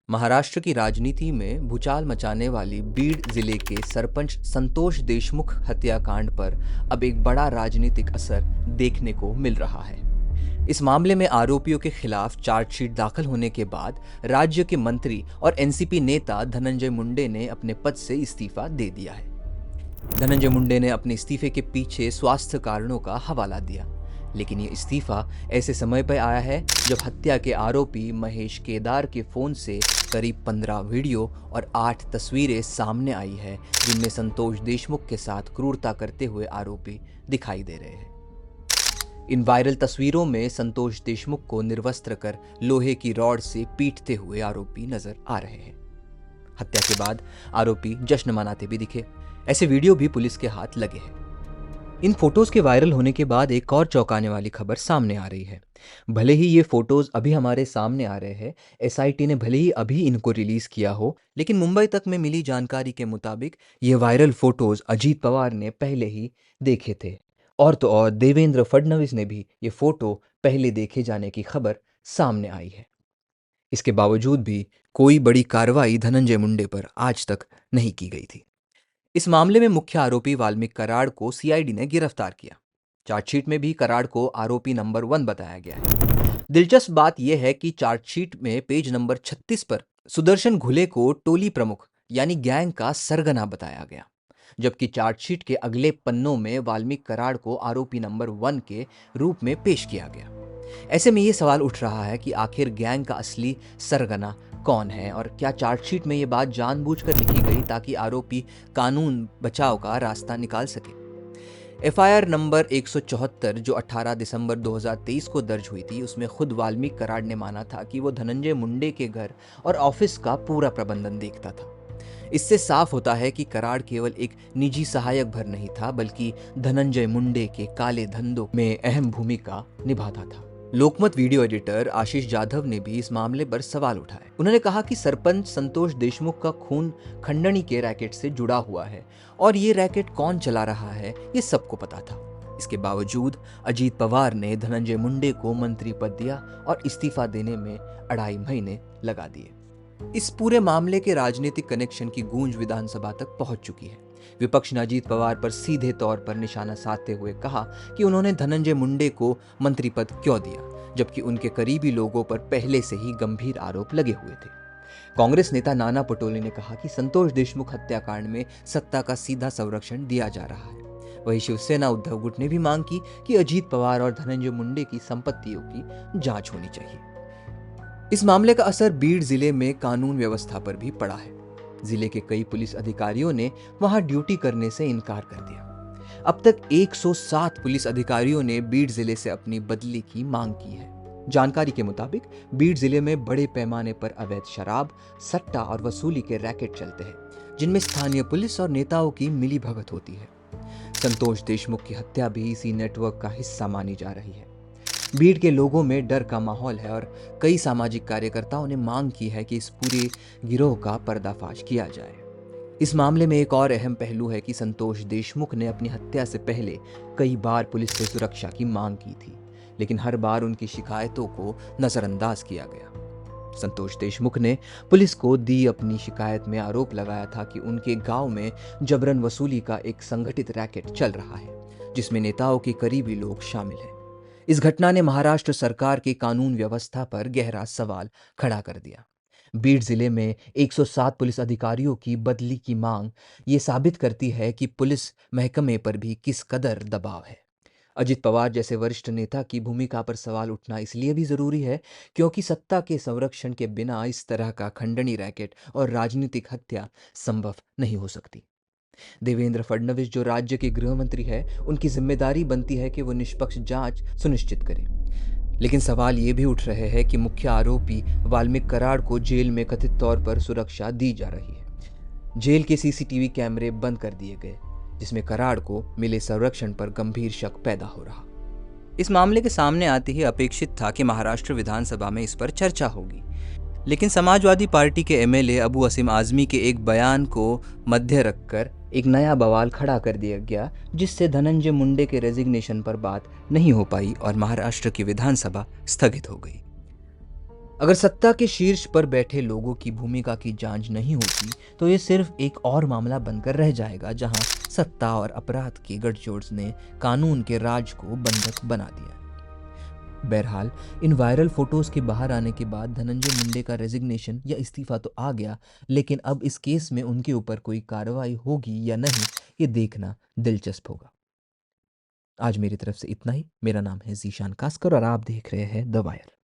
महाराष्ट्र की राजनीति में भूचाल मचाने वाली बीड जिले के सरपंच संतोष देशमुख हत्याकांड पर अब एक बड़ा राजनीतिक असर देखने को मिल रहा है। इस मामले में आरोपियों के खिलाफ चार्जशीट दाखिल होने के बाद राज्य के मंत्री और एनसीपी नेता धनंजय मुंडे ने अपने पद से इस्तीफा दे दिया है। धनंजय मुंडे ने अपने इस्तीफे के पीछे स्वास्थ्य कारणों का हवाला दिया, लेकिन ये इस्तीफा ऐसे समय पर आया है जब हत्या के आरोपी महेश केदार के फोन से करीब 15 वीडियो और 8 तस्वीरें सामने आई है, जिनमें संतोष देशमुख के साथ क्रूरता करते हुए आरोपी दिखाई दे रहे हैं। इन वायरल तस्वीरों में संतोष देशमुख को निर्वस्त्र कर लोहे की रॉड से पीटते हुए आरोपी नजर आ रहे हैं। हत्या के बाद आरोपी जश्न मनाते भी दिखे। ऐसे वीडियो भी पुलिस के हाथ लगे हैं। इन फोटोज के वायरल होने के बाद एक और चौंकाने वाली खबर सामने आ रही है। भले ही ये फोटोज अभी हमारे सामने आ रहे हैं, एसआईटी ने भले ही अभी इनको रिलीज किया हो, लेकिन मुंबई तक में मिली जानकारी के मुताबिक ये वायरल फोटोज अजीत पवार ने पहले ही देखे थे। और तो और देवेंद्र फडणवीस ने भी ये फोटो पहले देखे जाने की खबर सामने आई है। इसके बावजूद भी कोई बड़ी कार्रवाई धनंजय मुंडे पर आज तक नहीं की गई थी। इस मामले में मुख्य आरोपी वाल्मीकि कराड़ को सीआईडी ने गिरफ्तार किया। चार्जशीट में भी कराड़ को आरोपी नंबर 1 बताया गया है। दिलचस्प बात यह है कि चार्जशीट में पेज नंबर 36 पर सुदर्शन घुले को टोली प्रमुख यानी गैंग का सरगना बताया गया, जबकि चार्जशीट के अगले पन्नों में वाल्मीकि कराड़ को आरोपी नंबर 1 के रूप में पेश किया गया। ऐसे में ये सवाल उठ रहा है कि आखिर गैंग का असली सरगना कौन है, और क्या चार्जशीट में ये बात जानबूझकर लिखी गई ताकि आरोपी कानून बचाव का रास्ता निकाल सके। एफआईआर नंबर 174 जो 18 दिसंबर 2023 को दर्ज हुई थी, उसमें खुद वाल्मीकि कराड़ ने माना था कि वो धनंजय मुंडे के घर और ऑफिस का पूरा प्रबंधन देखता था। इससे साफ होता है कि कराड़ केवल एक निजी सहायक भर नहीं था, बल्कि धनंजय मुंडे के काले धंधों में अहम भूमिका निभाता था। लोकमत वीडियो एडिटर आशीष जाधव ने भी इस मामले पर सवाल उठाए। उन्होंने कहा कि सरपंच संतोष देशमुख का खून खंडनी के रैकेट से जुड़ा हुआ है और ये रैकेट कौन चला रहा है ये सबको पता था। इसके बावजूद अजीत पवार ने धनंजय मुंडे को मंत्री पद दिया और इस्तीफा देने में 2.5 महीने लगा दिए। इस पूरे मामले के राजनीतिक कनेक्शन की गूंज विधानसभा तक पहुंच चुकी है। विपक्ष ने अजीत पवार पर सीधे तौर पर निशाना साधते हुए कहा कि उन्होंने धनंजय मुंडे को मंत्री पद क्यों दिया, जबकि उनके करीबी लोगों पर पहले से ही गंभीर आरोप लगे हुए थे। कांग्रेस नेता नाना पटोले ने कहा कि संतोष देशमुख हत्याकांड में सत्ता का सीधा संरक्षण दिया जा रहा है। वहीं शिवसेना उद्धव गुट ने भी मांग की कि अजीत पवार और धनंजय मुंडे की संपत्तियों की जांच होनी चाहिए। इस मामले का असर बीड जिले में कानून व्यवस्था पर भी पड़ा है। जिले के कई पुलिस अधिकारियों ने वहां ड्यूटी करने से इनकार कर दिया। अब तक 107 पुलिस अधिकारियों ने बीड जिले से अपनी बदली की मांग की है। जानकारी के मुताबिक बीड जिले में बड़े पैमाने पर अवैध शराब, सट्टा और वसूली के रैकेट चलते हैं, जिनमें स्थानीय पुलिस और नेताओं की मिलीभगत होती है। संतोष देशमुख की हत्या भी इसी नेटवर्क का हिस्सा मानी जा रही है। बीड के लोगों में डर का माहौल है और कई सामाजिक कार्यकर्ताओं ने मांग की है कि इस पूरे गिरोह का पर्दाफाश किया जाए। इस मामले में एक और अहम पहलू है कि संतोष देशमुख ने अपनी हत्या से पहले कई बार पुलिस से सुरक्षा की मांग की थी, लेकिन हर बार उनकी शिकायतों को नजरअंदाज किया गया। संतोष देशमुख ने पुलिस को दी अपनी शिकायत में आरोप लगाया था कि उनके गांव में जबरन वसूली का एक संगठित रैकेट चल रहा है, जिसमें नेताओं के करीबी लोग शामिल हैं। इस घटना ने महाराष्ट्र सरकार की कानून व्यवस्था पर गहरा सवाल खड़ा कर दिया। बीड जिले में 107 पुलिस अधिकारियों की बदली की मांग ये साबित करती है कि पुलिस महकमे पर भी किस कदर दबाव है। अजित पवार जैसे वरिष्ठ नेता की भूमिका पर सवाल उठना इसलिए भी जरूरी है क्योंकि सत्ता के संरक्षण के बिना इस तरह का खंडनी रैकेट और राजनीतिक हत्या संभव नहीं हो सकती। देवेंद्र फडणवीस जो राज्य के गृह मंत्री है, उनकी जिम्मेदारी बनती है कि वो निष्पक्ष जांच सुनिश्चित करें। लेकिन सवाल ये भी उठ रहे हैं कि मुख्य आरोपी वाल्मीकि कराड़ को जेल में कथित तौर पर सुरक्षा दी जा रही है। जेल के सीसीटीवी कैमरे बंद कर दिए गए, जिसमें कराड़ को मिले संरक्षण पर गंभीर शक पैदा हो रहा। इस मामले के सामने आते ही अपेक्षित था कि महाराष्ट्र विधानसभा में इस पर चर्चा होगी, लेकिन समाजवादी पार्टी के एमएलए अबू असीम आजमी के एक बयान को मध्य रखकर एक नया बवाल खड़ा कर दिया गया, जिससे धनंजय मुंडे के रेजिग्नेशन पर बात नहीं हो पाई और महाराष्ट्र की विधानसभा स्थगित हो गई। अगर सत्ता के शीर्ष पर बैठे लोगों की भूमिका की जांच नहीं होती तो ये सिर्फ एक और मामला बनकर रह जाएगा जहां सत्ता और अपराध के गठजोड़ ने कानून के राज को बंधक बना दिया है। बहरहाल, इन वायरल फोटोज के बाहर आने के बाद धनंजय मुंडे का रेजिग्नेशन या इस्तीफा तो आ गया, लेकिन अब इस केस में उनके ऊपर कोई कार्रवाई होगी या नहीं, ये देखना दिलचस्प होगा। आज मेरी तरफ से इतना ही। मेरा नाम है ज़ीशान कास्कर और आप देख रहे हैं द वायर।